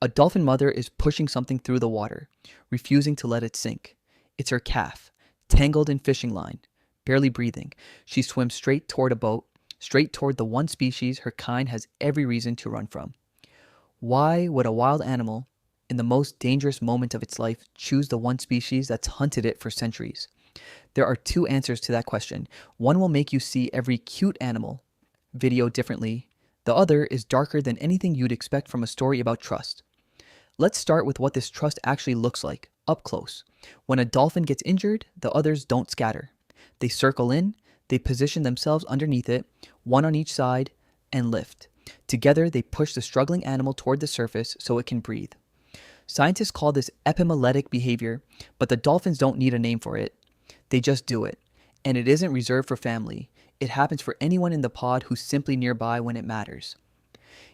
A dolphin mother is pushing something through the water, refusing to let it sink. It's her calf, tangled in fishing line, barely breathing. She swims straight toward a boat, straight toward the one species her kind has every reason to run from. Why would a wild animal, in the most dangerous moment of its life, choose the one species that's hunted it for centuries? There are two answers to that question. One will make you see every cute animal video differently. The other is darker than anything you'd expect from a story about trust. Let's start with what this trust actually looks like, up close. When a dolphin gets injured, the others don't scatter. They circle in, they position themselves underneath it, one on each side, and lift. Together, they push the struggling animal toward the surface so it can breathe. Scientists call this epimelectic behavior, but the dolphins don't need a name for it. They just do it. And it isn't reserved for family. It happens for anyone in the pod who's simply nearby when it matters.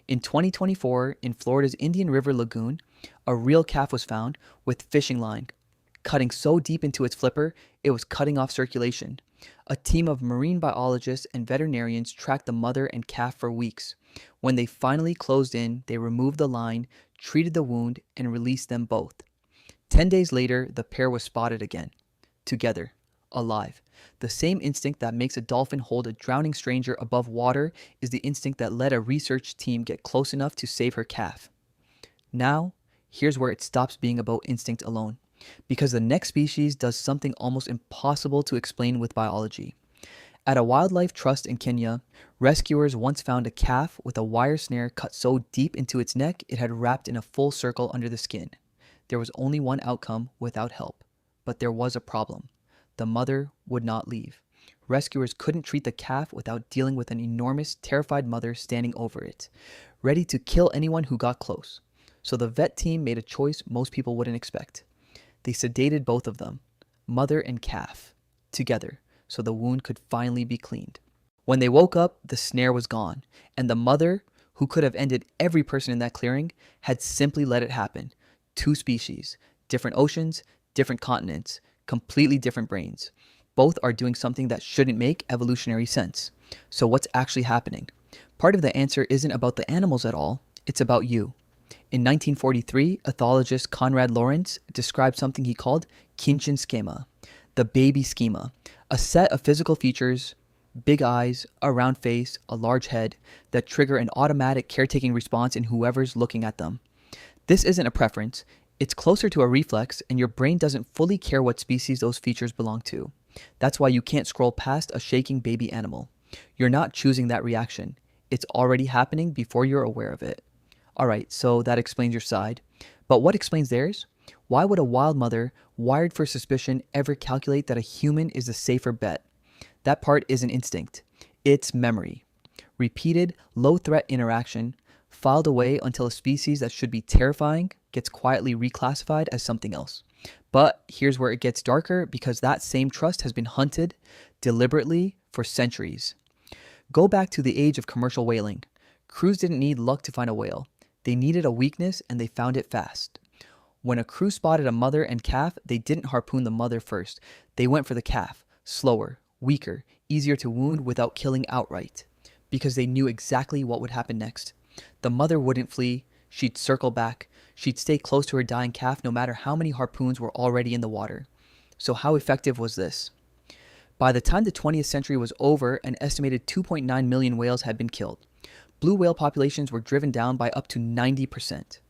In 2024, in Florida's Indian River Lagoon, a real calf was found with fishing line cutting so deep into its flipper it was cutting off circulation. A team of marine biologists and veterinarians tracked the mother and calf for weeks. When they finally closed in, they removed the line, treated the wound, and released them both. 10 days later, the pair was spotted again, together, alive. The same instinct that makes a dolphin hold a drowning stranger above water is the instinct that let a research team get close enough to save her calf. Now, here's where it stops being about instinct alone, because the next species does something almost impossible to explain with biology. At a wildlife trust in Kenya, rescuers once found a calf with a wire snare cut so deep into its neck it had wrapped in a full circle under the skin. There was only one outcome without help, but there was a problem. The mother would not leave. Rescuers couldn't treat the calf without dealing with an enormous, terrified mother standing over it, ready to kill anyone who got close. So the vet team made a choice most people wouldn't expect. They sedated both of them, mother and calf, together, so the wound could finally be cleaned. When they woke up, the snare was gone, and the mother, who could have ended every person in that clearing, had simply let it happen. Two species, different oceans, different continents, completely different brains. Both are doing something that shouldn't make evolutionary sense. So what's actually happening? Part of the answer isn't about the animals at all, it's about you. In 1943, ethologist Konrad Lorenz described something he called Kindchenschema, the baby schema, a set of physical features, big eyes, a round face, a large head, that trigger an automatic caretaking response in whoever's looking at them. This isn't a preference, it's closer to a reflex, and your brain doesn't fully care what species those features belong to. That's why you can't scroll past a shaking baby animal. You're not choosing that reaction. It's already happening before you're aware of it. Alright, so that explains your side. But what explains theirs? Why would a wild mother, wired for suspicion, ever calculate that a human is a safer bet? That part isn't instinct. It's memory. Repeated, low-threat interaction, filed away until a species that should be terrifying gets quietly reclassified as something else. But here's where it gets darker, because that same trust has been hunted deliberately for centuries. Go back to the age of commercial whaling. Crews didn't need luck to find a whale. They needed a weakness, and they found it fast. When a crew spotted a mother and calf, they didn't harpoon the mother first. They went for the calf, slower, weaker, easier to wound without killing outright, because they knew exactly what would happen next. The mother wouldn't flee. She'd circle back. She'd stay close to her dying calf no matter how many harpoons were already in the water. So how effective was this? By the time the 20th century was over, an estimated 2.9 million whales had been killed. Blue whale populations were driven down by up to 90%.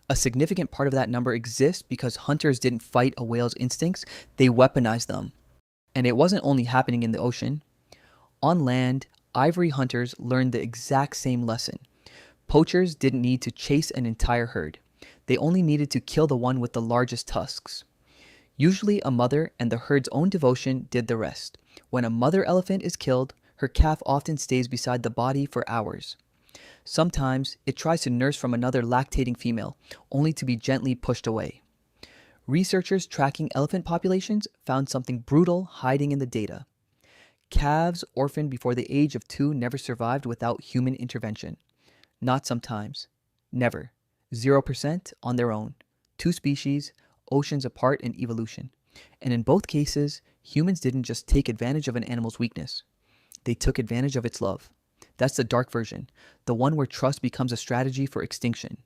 A significant part of that number exists because hunters didn't fight a whale's instincts, they weaponized them. And it wasn't only happening in the ocean. On land, ivory hunters learned the exact same lesson. Poachers didn't need to chase an entire herd. They only needed to kill the one with the largest tusks. Usually a mother and the herd's own devotion did the rest. When a mother elephant is killed, her calf often stays beside the body for hours. Sometimes it tries to nurse from another lactating female, only to be gently pushed away. Researchers tracking elephant populations found something brutal hiding in the data. Calves orphaned before the age of 2 never survived without human intervention. Not sometimes. Never. 0% on their own. 2 species, oceans apart in evolution. And in both cases, humans didn't just take advantage of an animal's weakness. They took advantage of its love. That's the dark version, the one where trust becomes a strategy for extinction.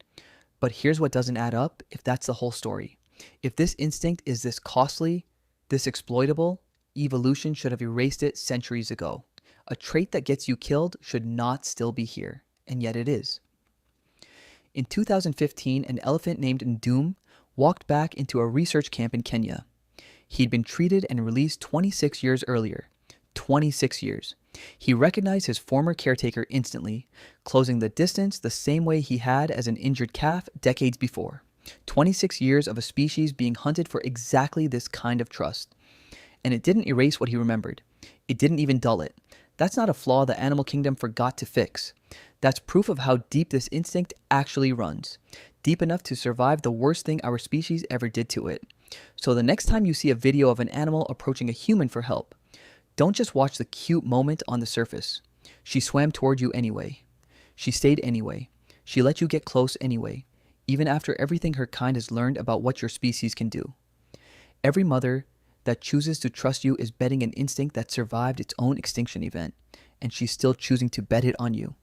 But here's what doesn't add up if that's the whole story. If this instinct is this costly, this exploitable, evolution should have erased it centuries ago. A trait that gets you killed should not still be here, and yet it is. In 2015, an elephant named Ndum walked back into a research camp in Kenya. He'd been treated and released 26 years earlier. 26 years. He recognized his former caretaker instantly, closing the distance the same way he had as an injured calf decades before. 26 years of a species being hunted for exactly this kind of trust. And it didn't erase what he remembered. It didn't even dull it. That's not a flaw the animal kingdom forgot to fix. That's proof of how deep this instinct actually runs. Deep enough to survive the worst thing our species ever did to it. So the next time you see a video of an animal approaching a human for help, don't just watch the cute moment on the surface. She swam toward you anyway. She stayed anyway. She let you get close anyway, even after everything her kind has learned about what your species can do. Every mother that chooses to trust you is betting an instinct that survived its own extinction event, and she's still choosing to bet it on you.